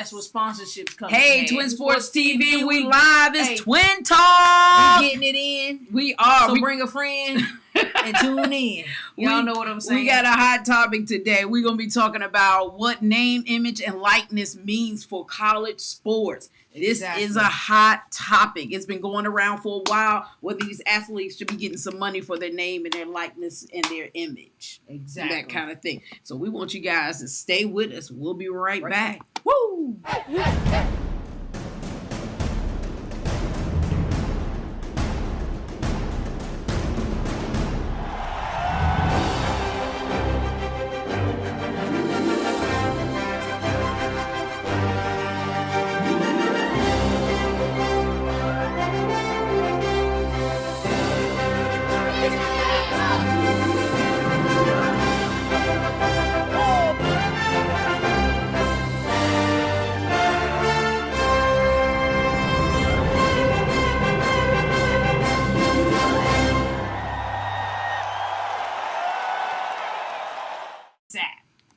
that's what sponsorships come. Hey, in. Twin Sports TV, we live. It's Twin Talk. We getting it in. We are. So bring a friend and tune in. Y'all know what I'm saying. We got a hot topic today. We're going to be talking about what name, image, and likeness means for college sports. This is a hot topic. It's been going around for a while whether these athletes should be getting some money for their name and their likeness and their image. Exactly. That kind of thing. So we want you guys to stay with us. We'll be right back. Woo!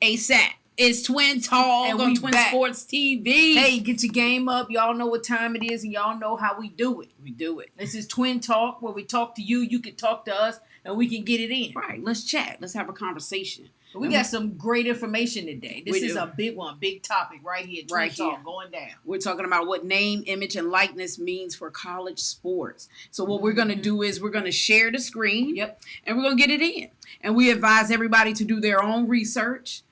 ASAP. It's Twin Talk and on Twin Sports TV. Hey, get your game up. Y'all know what time it is, and y'all know how we do it. We do it. This is Twin Talk, where we talk to you, you can talk to us, and we can get it in. Right. Let's chat. Let's have a conversation. We got some great information today. This is a big one, big topic right here. Twin Talk going down. We're talking about what name, image, and likeness means for college sports. So what we're going to do is we're going to share the screen. Yep. And we're going to get it in. And we advise everybody to do their own research.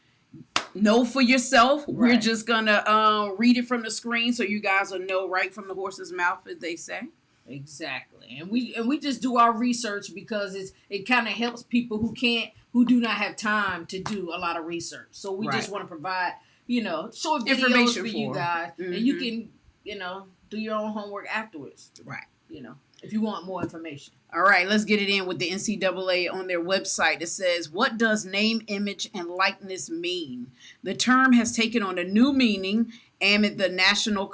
Know for yourself. Right. We're just going to read it from the screen so you guys will know right from the horse's mouth, as they say. Exactly. And we just do our research because it kind of helps people who do not have time to do a lot of research. So we just want to provide, short videos information for you guys. Mm-hmm. And you can, do your own homework afterwards. Right. If you want more information. All right, let's get it in with the NCAA on their website. It says, what does name, image, and likeness mean? The term has taken on a new meaning amid the national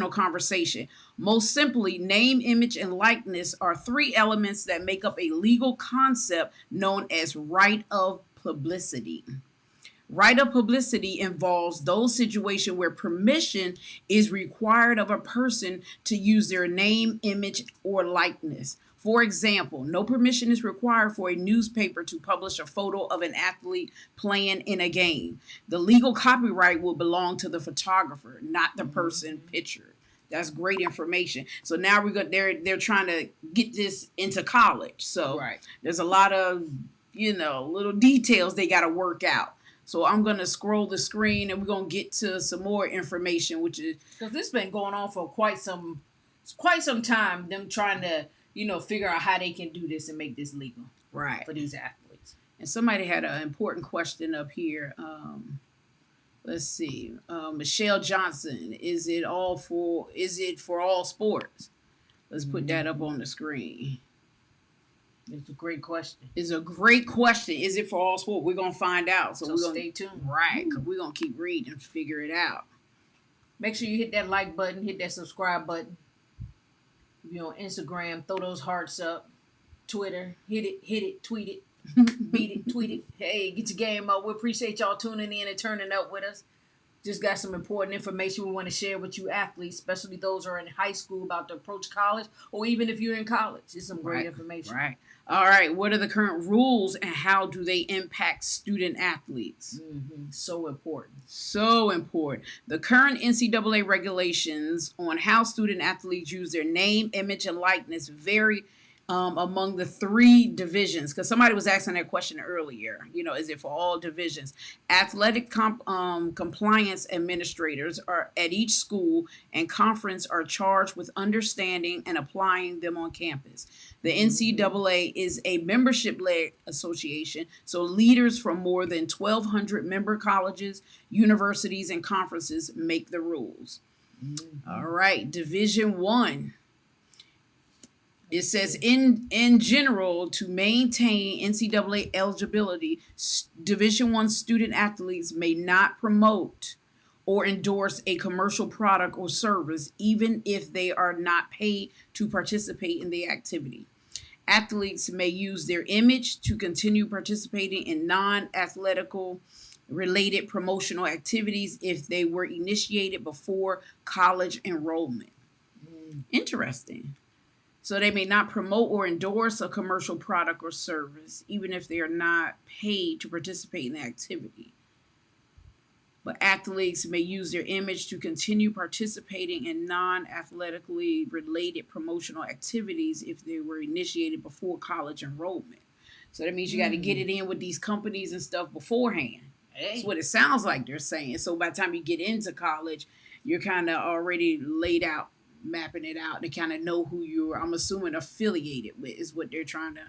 conversation. Most simply, name, image, and likeness are three elements that make up a legal concept known as right of publicity. Right of publicity involves those situations where permission is required of a person to use their name, image, or likeness. For example, no permission is required for a newspaper to publish a photo of an athlete playing in a game. The legal copyright will belong to the photographer, not the person pictured. That's great information. So now they're trying to get this into college. So there's a lot of, little details they got to work out. So I'm going to scroll the screen and we're going to get to some more information, which is... Because this has been going on for quite some time, them trying to, figure out how they can do this and make this legal. Right. For these athletes. And somebody had an important question up here. Let's see. Michelle Johnson, is it for all sports? Let's put that up on the screen. It's a great question. It's a great question. Is it for all sport? We're going to find out. So we're gonna stay tuned. Right. Because we're going to keep reading and figure it out. Make sure you hit that like button. Hit that subscribe button. If you're on Instagram, throw those hearts up. Twitter, hit it, tweet it. Beat it, tweet it. Hey, get your game up. We appreciate y'all tuning in and turning up with us. Just got some important information we want to share with you athletes, especially those who are in high school about to approach college, or even if you're in college. It's some great information. Right. All right. What are the current rules and how do they impact student athletes? Mm-hmm. So important. So important. The current NCAA regulations on how student athletes use their name, image, and likeness vary among the three divisions, because somebody was asking that question earlier, is it for all divisions? Athletic compliance administrators are at each school and conference are charged with understanding and applying them on campus. The NCAA is a membership-led association, so leaders from more than 1,200 member colleges, universities, and conferences make the rules. Mm-hmm. All right, Division 1. It says, in general, to maintain NCAA eligibility, Division I student athletes may not promote or endorse a commercial product or service, even if they are not paid to participate in the activity. Athletes may use their image to continue participating in non-athletical related promotional activities if they were initiated before college enrollment. Interesting. So they may not promote or endorse a commercial product or service, even if they are not paid to participate in the activity. But athletes may use their image to continue participating in non athletically related promotional activities if they were initiated before college enrollment. So that means you got to get it in with these companies and stuff beforehand. That's what it sounds like they're saying. So by the time you get into college, you're kind of already laid out, mapping it out to kind of know who you're, I'm assuming, affiliated with is what they're trying to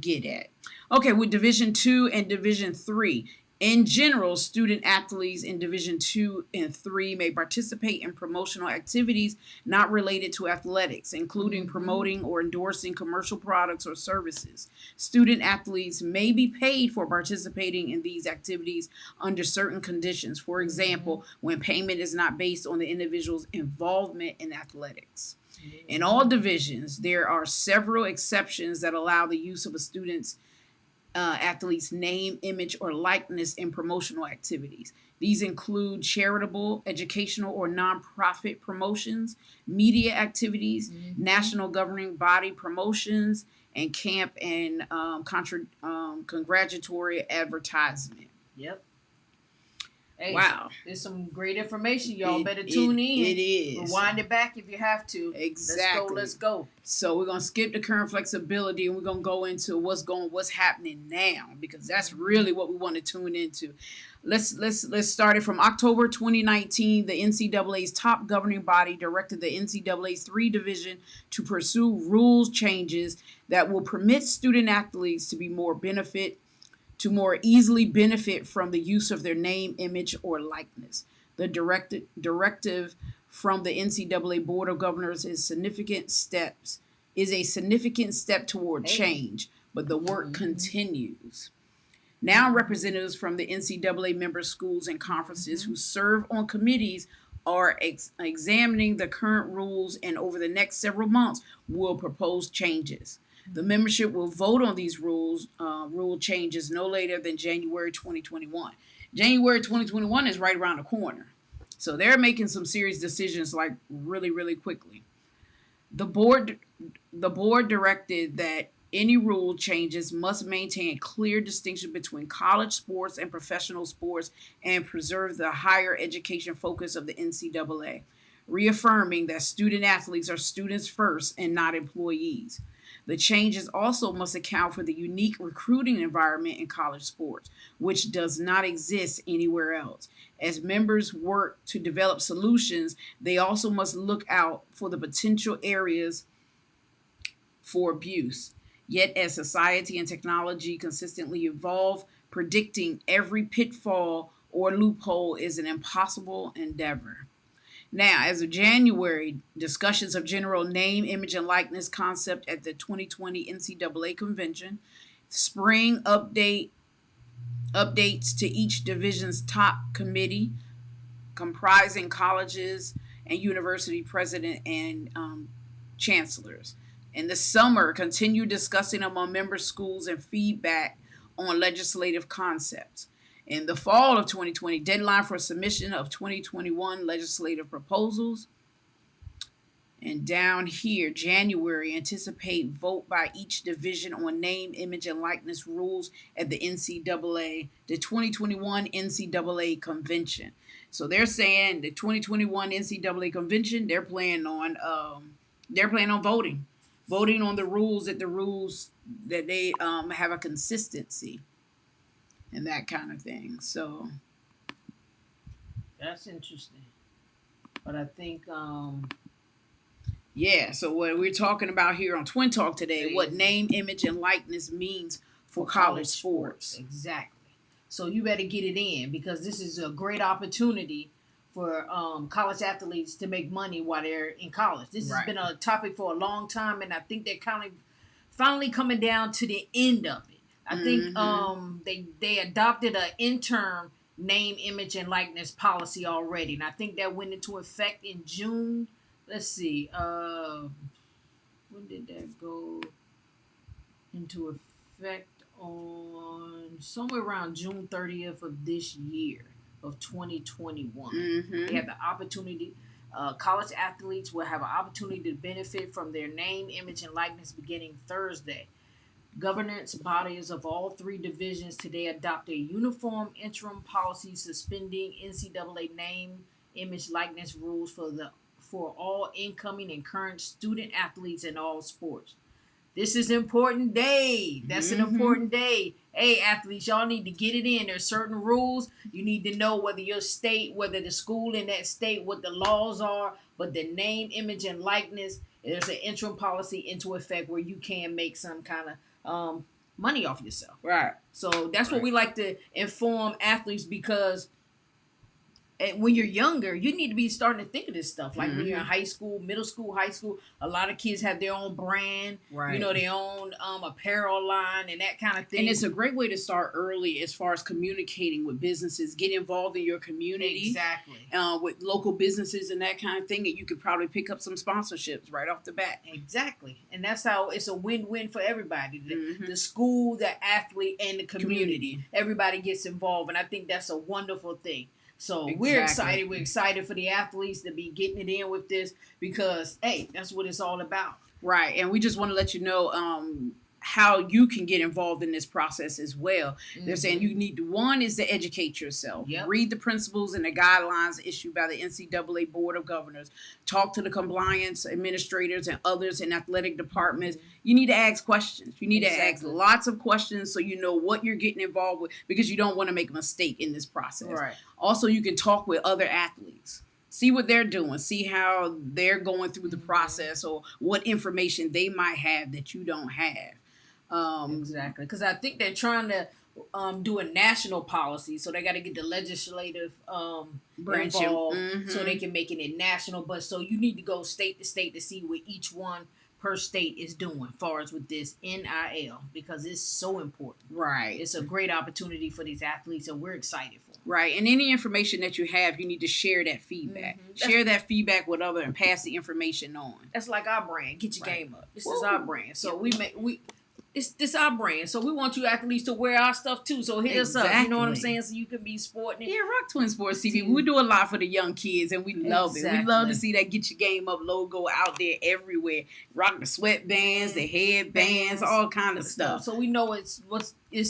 get at. Okay, with Division 2 and Division 3. In general, student athletes in Division 2 and 3 may participate in promotional activities not related to athletics, including promoting or endorsing commercial products or services. Student athletes may be paid for participating in these activities under certain conditions. For example, when payment is not based on the individual's involvement in athletics. In all divisions, there are several exceptions that allow the use of a student's athlete's name, image, or likeness in promotional activities. These include charitable, educational, or nonprofit promotions, media activities, national governing body promotions, and camp and congratulatory advertisement. Yep. Hey, wow. There's some great information. Y'all better tune in. It is. Rewind it back if you have to. Exactly. Let's go. So we're gonna skip the current flexibility and we're gonna go into what's happening now, because that's really what we want to tune into. Let's start it from October 2019. The NCAA's top governing body directed the NCAA's 3 division to pursue rules changes that will permit student athletes to more easily benefit from the use of their name, image, or likeness. The directive from the NCAA Board of Governors is a significant step toward change, but the work continues. Now, representatives from the NCAA member schools and conferences who serve on committees are examining the current rules, and over the next several months will propose changes. The membership will vote on these rule changes no later than January 2021. January 2021 is right around the corner. So they're making some serious decisions like really, really quickly. The board directed that any rule changes must maintain a clear distinction between college sports and professional sports and preserve the higher education focus of the NCAA, reaffirming that student athletes are students first and not employees. The changes also must account for the unique recruiting environment in college sports, which does not exist anywhere else. As members work to develop solutions, they also must look out for the potential areas for abuse. Yet, as society and technology consistently evolve, predicting every pitfall or loophole is an impossible endeavor. Now, as of January, discussions of general name, image, and likeness concept at the 2020 NCAA convention, spring updates to each division's top committee, comprising colleges and university president and chancellors. In the summer, continue discussing among member schools and feedback on legislative concepts. In the fall of 2020, deadline for submission of 2021 legislative proposals. And down here, January, anticipate vote by each division on name, image, and likeness rules at the NCAA, the 2021 NCAA convention. So they're saying the 2021 NCAA convention, they're planning on voting on the rules that they have a consistency and that kind of thing. So that's interesting. But I think so what we're talking about here on Twin Talk today, what name, image, and likeness means for college sports. Exactly. So you better get it in, because this is a great opportunity for college athletes to make money while they're in college. This has been a topic for a long time, and I think they're finally coming down to the end of it. I think they adopted an interim name, image, and likeness policy already, and I think that went into effect in June. Let's see. When did that go into effect? On somewhere around June 30th of this year of 2021. Mm-hmm. They have the opportunity. College athletes will have an opportunity to benefit from their name, image, and likeness beginning Thursday. Governance bodies of all three divisions today adopt a uniform interim policy suspending NCAA name, image, likeness rules for all incoming and current student athletes in all sports. This is an important day. That's an important day. Hey, athletes, y'all need to get it in. There's certain rules. You need to know whether your state, whether the school in that state, what the laws are, but the name, image, and likeness, there's an interim policy into effect where you can make some kind of money off yourself. Right. So that's what we like to inform athletes because when you're younger, you need to be starting to think of this stuff. Like when you're in high school, middle school, high school, a lot of kids have their own brand, right. Their own apparel line and that kind of thing. And it's a great way to start early as far as communicating with businesses. Get involved in your community. Exactly. With local businesses and that kind of thing. And you could probably pick up some sponsorships right off the bat. Exactly. And that's how it's a win-win for everybody. The school, the athlete, and the community. Everybody gets involved. And I think that's a wonderful thing. So we're excited. We're excited for the athletes to be getting it in with this because, hey, that's what it's all about. Right. And we just want to let you know how you can get involved in this process as well. They're saying you need to, one is to educate yourself. Yep. Read the principles and the guidelines issued by the NCAA Board of Governors. Talk to the compliance administrators and others in athletic departments. You need to ask questions. You need to ask lots of questions so you know what you're getting involved with because you don't want to make a mistake in this process. Right. Also, you can talk with other athletes. See what they're doing. See how they're going through the process or what information they might have that you don't have. Exactly. Because I think they're trying to do a national policy. So they got to get the legislative branch involved so they can make it national. But so you need to go state to state to see what each one per state is doing as far as with this NIL because it's so important. Right. It's a great opportunity for these athletes and we're excited for them. Right. And any information that you have, you need to share that feedback. Share that feedback with others and pass the information on. That's like our brand. Get your game up. This is our brand. So it's our brand. So we want you athletes to wear our stuff too. So hit us up. You know what I'm saying? So you can be sporting it. Yeah, rock Twin Sports TV. We do a lot for the young kids and we love it. We love to see that Get Your Game Up logo out there everywhere. Rock the sweatbands, the headbands, all kind of stuff. So we know it's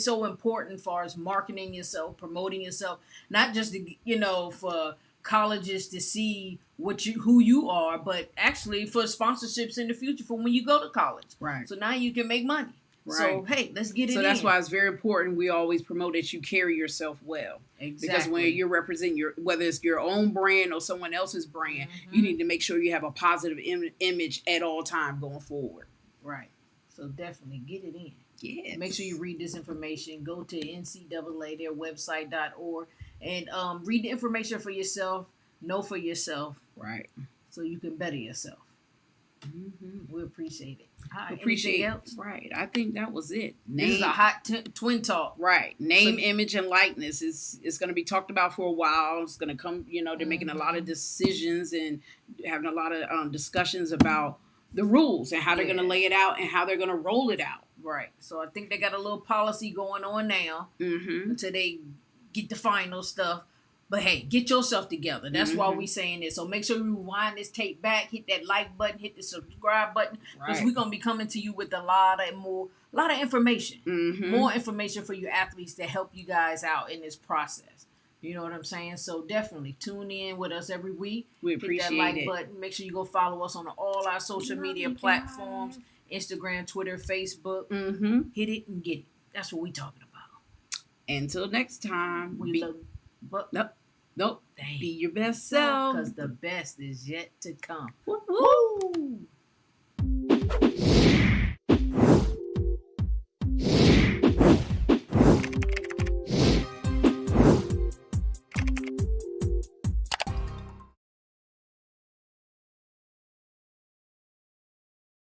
so important for us marketing yourself, promoting yourself, not just to, for colleges to see who you are, but actually for sponsorships in the future for when you go to college. Right. So now you can make money. Right. So, hey, let's get it in. So that's why it's very important. We always promote that you carry yourself well. Exactly. Because when you're representing whether it's your own brand or someone else's brand, you need to make sure you have a positive image at all time going forward. Right. So definitely get it in. Yeah. Make sure you read this information. Go to NCAA, their website.org, and read the information for yourself. Know for yourself. Right. So you can better yourself. We appreciate it. Anything else? Right. I think that was it. This is a hot twin talk. Right. Name, image, and likeness is going to be talked about for a while. It's going to come, they're making a lot of decisions and having a lot of discussions about the rules and how they're going to lay it out and how they're going to roll it out. Right. So I think they got a little policy going on now until they get the final stuff. But hey, get yourself together. That's why we saying this. So make sure you rewind this tape back, hit that like button, hit the subscribe button, because we're gonna be coming to you with a lot of information, more information for you athletes to help you guys out in this process. You know what I'm saying? So definitely tune in with us every week. We appreciate hit that like button. Make sure you go follow us on all our social media platforms: Instagram, Twitter, Facebook. Hit it and get it. That's what we talking about. Until next time, Nope. Be your best self. Because the best is yet to come. Woo-hoo.